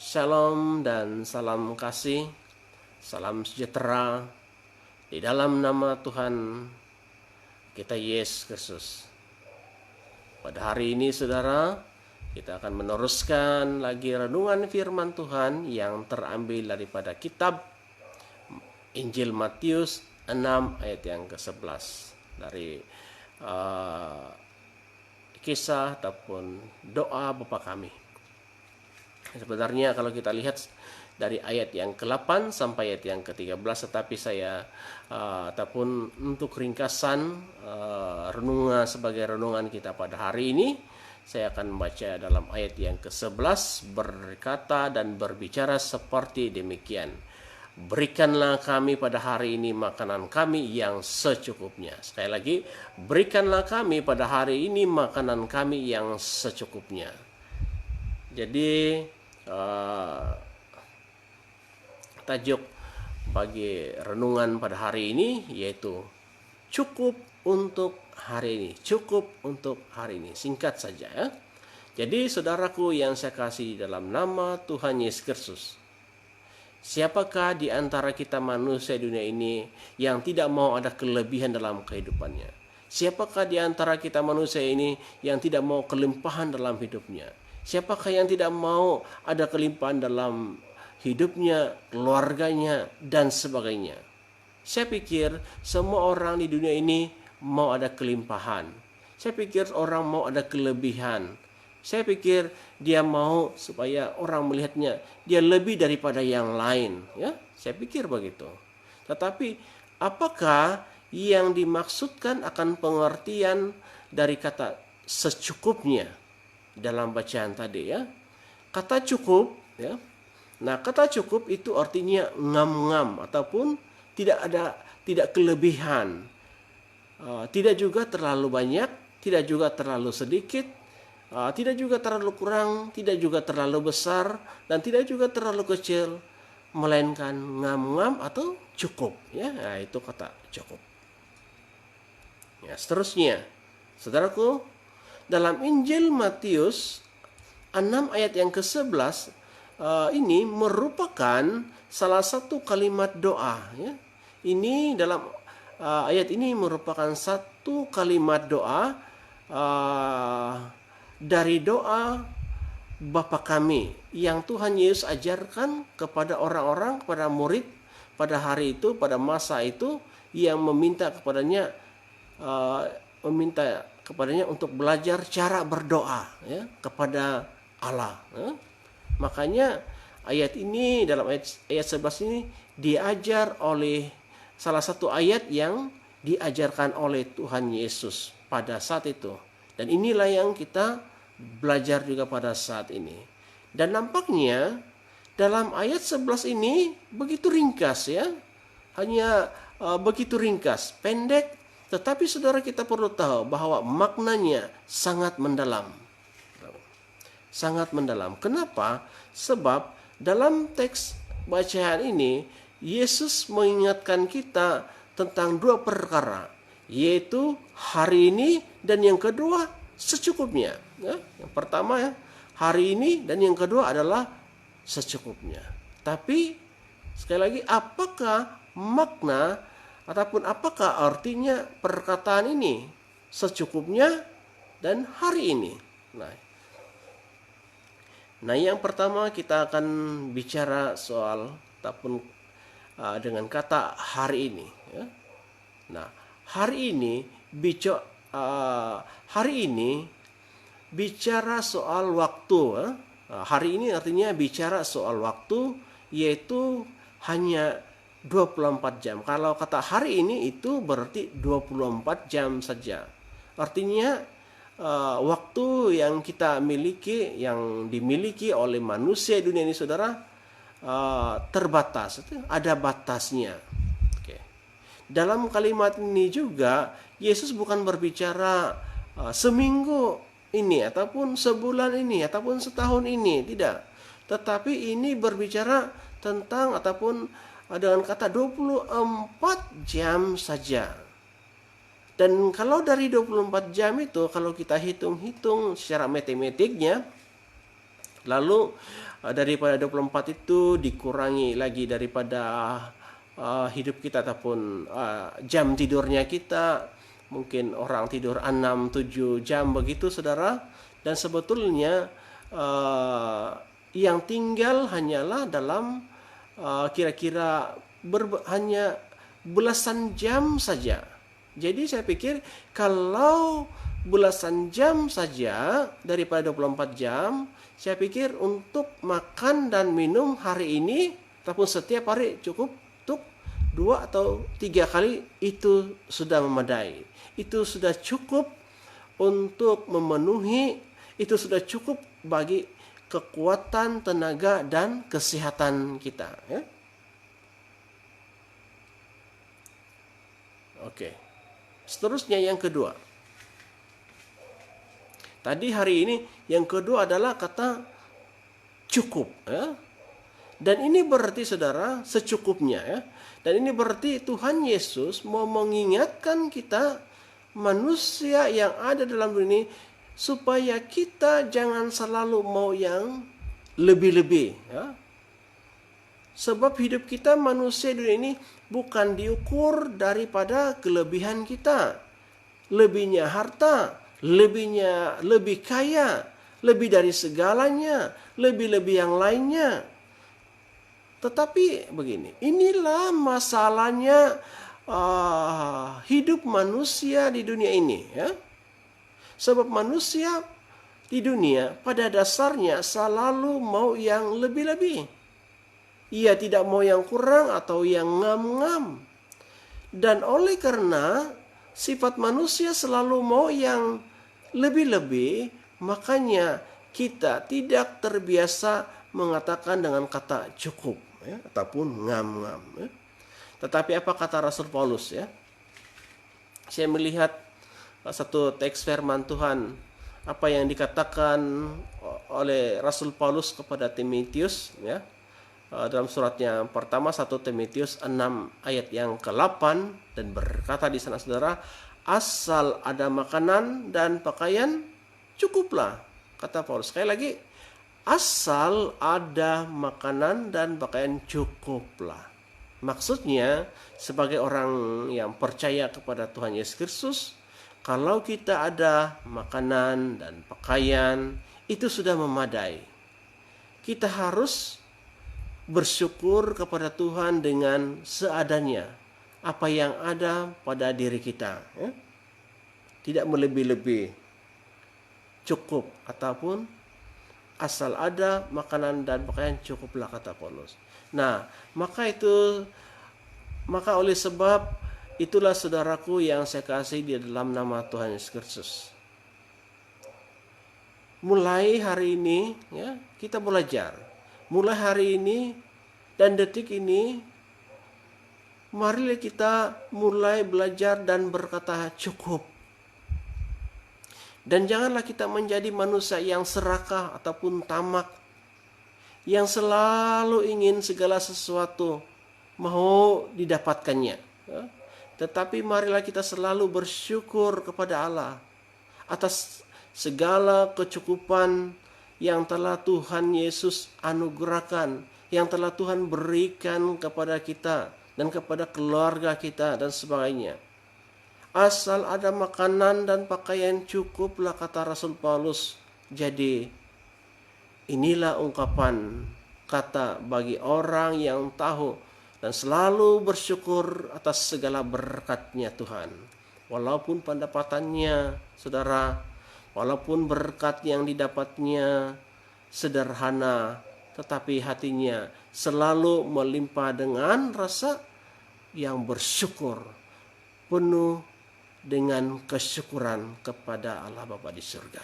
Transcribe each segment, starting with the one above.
Shalom dan salam kasih, salam sejahtera di dalam nama Tuhan kita Yesus Kristus. Pada hari ini saudara, kita akan meneruskan lagi renungan firman Tuhan yang terambil daripada kitab Injil Matius 6 ayat yang ke-11 dari kisah ataupun doa Bapa kami. Sebenarnya kalau kita lihat dari ayat yang ke-8 sampai ayat yang ke-13, tetapi saya ataupun untuk ringkasan renungan sebagai renungan kita pada hari ini, saya akan membaca dalam ayat yang ke-11 berkata dan berbicara seperti demikian. Berikanlah kami pada hari ini makanan kami yang secukupnya. Sekali lagi, berikanlah kami pada hari ini makanan kami yang secukupnya. Jadi tajuk bagi renungan pada hari ini yaitu cukup untuk hari ini. Cukup untuk hari ini. Singkat saja ya. Jadi saudaraku yang saya kasih dalam nama Tuhan Yesus Kristus, siapakah di antara kita manusia dunia ini yang tidak mau ada kelebihan dalam kehidupannya? Siapakah di antara kita manusia ini yang tidak mau kelimpahan dalam hidupnya? Siapakah yang tidak mau ada kelimpahan dalam hidupnya, keluarganya, dan sebagainya? Saya pikir semua orang di dunia ini mau ada kelimpahan. Saya pikir orang mau ada kelebihan. Saya pikir dia mau supaya orang melihatnya dia lebih daripada yang lain. Ya, saya pikir begitu. Tetapi apakah yang dimaksudkan akan pengertian dari kata secukupnya dalam bacaan tadi ya? Kata cukup ya. Nah, kata cukup itu artinya ngam-ngam ataupun tidak kelebihan. Tidak juga terlalu banyak, tidak juga terlalu sedikit, tidak juga terlalu kurang, tidak juga terlalu besar, dan tidak juga terlalu kecil, melainkan ngam-ngam atau cukup ya. Nah, itu kata cukup. Ya, seterusnya, saudaraku, dalam Injil Matius 6 ayat yang ke-11 ini merupakan salah satu kalimat doa ya. Ini dalam ayat ini merupakan satu kalimat doa dari doa Bapa kami yang Tuhan Yesus ajarkan kepada orang-orang, kepada murid pada hari itu, pada masa itu, yang meminta kepadanya untuk belajar cara berdoa ya, kepada Allah ya. Makanya ayat ini dalam ayat 11 ini diajar oleh salah satu ayat yang diajarkan oleh Tuhan Yesus pada saat itu. Dan inilah yang kita belajar juga pada saat ini. Dan nampaknya dalam ayat 11 ini begitu ringkas ya. Hanya begitu ringkas, pendek, tetapi saudara kita perlu tahu bahwa maknanya sangat mendalam. Sangat mendalam. Kenapa? Sebab dalam teks bacaan ini Yesus mengingatkan kita tentang dua perkara, yaitu hari ini dan yang kedua secukupnya. Ya, yang pertama ya, hari ini, dan yang kedua adalah secukupnya. Tapi sekali lagi, apakah makna ataupun apakah artinya perkataan ini secukupnya dan hari ini? Nah, yang pertama kita akan bicara soal ataupun dengan kata hari ini. Ya. Nah, hari ini bicara soal waktu. Ya. Nah, hari ini artinya bicara soal waktu, yaitu hanya 24 jam. Kalau kata hari ini itu berarti 24 jam saja. Artinya waktu yang kita miliki, yang dimiliki oleh manusia dunia ini saudara, terbatas, ada batasnya. Oke. Dalam kalimat ini juga Yesus bukan berbicara seminggu ini ataupun sebulan ini ataupun setahun ini, tidak. Tetapi ini berbicara tentang ataupun dengan kata 24 jam saja. Dan kalau dari 24 jam itu, kalau kita hitung-hitung secara matematiknya, Lalu daripada 24 itu dikurangi lagi daripada hidup kita ataupun jam tidurnya kita. Mungkin orang tidur 6-7 jam begitu saudara. Dan sebetulnya yang tinggal hanyalah dalam kira-kira hanya belasan jam saja. Jadi saya pikir kalau belasan jam saja daripada 24 jam, saya pikir untuk makan dan minum hari ini ataupun setiap hari cukup untuk 2 atau 3 kali, itu sudah memadai. Itu sudah cukup untuk memenuhi, itu sudah cukup bagi kekuatan, tenaga, dan kesehatan kita. Ya? Oke. Seterusnya yang kedua. Tadi hari ini yang kedua adalah kata cukup. Ya? Dan ini berarti saudara secukupnya. Ya? Dan ini berarti Tuhan Yesus mau mengingatkan kita manusia yang ada dalam dunia ini supaya kita jangan selalu mau yang lebih-lebih. Ya? Sebab hidup kita manusia dunia ini bukan diukur daripada kelebihan kita. Lebihnya harta, lebih kaya, lebih dari segalanya, lebih-lebih yang lainnya. Tetapi begini, inilah masalahnya hidup manusia di dunia ini. Ya? Sebab manusia di dunia pada dasarnya selalu mau yang lebih-lebih. Ia tidak mau yang kurang atau yang ngam-ngam. Dan oleh karena sifat manusia selalu mau yang lebih-lebih, makanya kita tidak terbiasa mengatakan dengan kata cukup, ya, ataupun ngam-ngam. Ya. Tetapi apa kata Rasul Paulus? Ya? Saya melihat satu teks firman Tuhan, apa yang dikatakan oleh Rasul Paulus kepada Timotius, ya, dalam suratnya pertama 1 Timotius 6 ayat yang ke-8, dan berkata di sana saudara, asal ada makanan dan pakaian cukuplah, kata Paulus. Sekali lagi, asal ada makanan dan pakaian cukuplah. Maksudnya sebagai orang yang percaya kepada Tuhan Yesus Kristus, kalau kita ada makanan dan pakaian itu sudah memadai. Kita harus bersyukur kepada Tuhan dengan seadanya apa yang ada pada diri kita, ya? Tidak melebih-lebih, cukup, ataupun asal ada makanan dan pakaian cukuplah, kata Paulus. Nah, maka oleh sebab itulah saudaraku yang saya kasih di dalam nama Tuhan Yesus Kristus, mulai hari ini, ya, kita belajar. Mulai hari ini dan detik ini, marilah kita mulai belajar dan berkata cukup. Dan janganlah kita menjadi manusia yang serakah ataupun tamak, yang selalu ingin segala sesuatu mau didapatkannya. Tetapi marilah kita selalu bersyukur kepada Allah atas segala kecukupan yang telah Tuhan Yesus anugerahkan, yang telah Tuhan berikan kepada kita dan kepada keluarga kita dan sebagainya. Asal ada makanan dan pakaian cukuplah, kata Rasul Paulus. Jadi inilah ungkapan kata bagi orang yang tahu dan selalu bersyukur atas segala berkat-Nya Tuhan. Walaupun pendapatannya, saudara, walaupun berkat yang didapatnya sederhana, tetapi hatinya selalu melimpah dengan rasa yang bersyukur, penuh dengan kesyukuran kepada Allah Bapa di surga.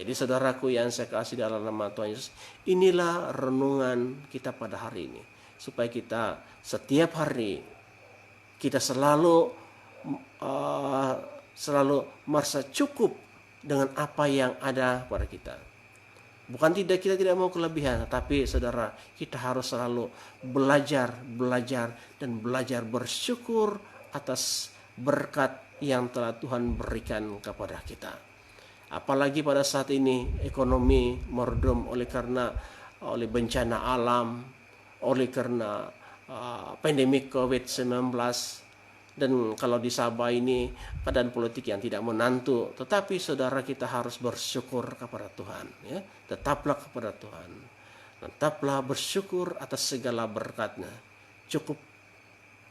Jadi saudaraku yang saya kasih dalam nama Tuhan Yesus, inilah renungan kita pada hari ini. Supaya kita setiap hari, kita selalu merasa cukup dengan apa yang ada pada kita. Bukan kita tidak mau kelebihan, tapi saudara, kita harus selalu belajar dan belajar bersyukur atas berkat yang telah Tuhan berikan kepada kita. Apalagi pada saat ini ekonomi meredam oleh bencana alam, oleh karena pandemi COVID-19. Dan kalau di Sabah ini keadaan politik yang tidak menentu, tetapi saudara kita harus bersyukur kepada Tuhan, ya. Tetaplah kepada Tuhan. Tetaplah bersyukur atas segala berkat-Nya. Cukup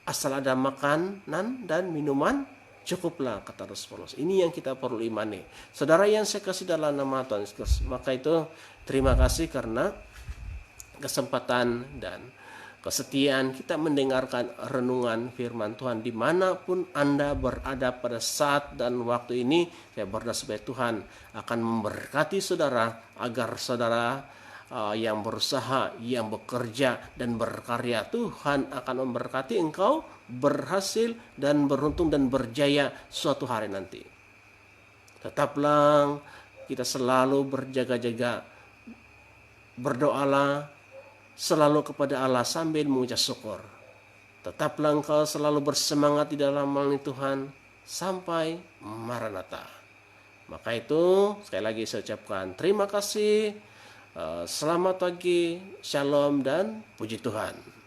asal ada makanan dan minuman, cukuplah, kata Rasul Paulus. Ini yang kita perlu imani. Saudara yang saya kasih dalam nama Tuhan Yesus, maka itu terima kasih karena kesempatan dan kesetiaan kita mendengarkan renungan firman Tuhan dimanapun Anda berada pada saat dan waktu ini. Saya berdoa supaya Tuhan akan memberkati saudara, agar saudara yang berusaha, yang bekerja dan berkarya, Tuhan akan memberkati engkau berhasil dan beruntung dan berjaya suatu hari nanti. Tetaplah kita selalu berjaga-jaga, berdoalah selalu kepada Allah sambil mengucap syukur. Tetaplah engkau selalu bersemangat di dalam melayani Tuhan sampai Maranatha. Maka itu sekali lagi saya ucapkan terima kasih. Selamat pagi, shalom dan puji Tuhan.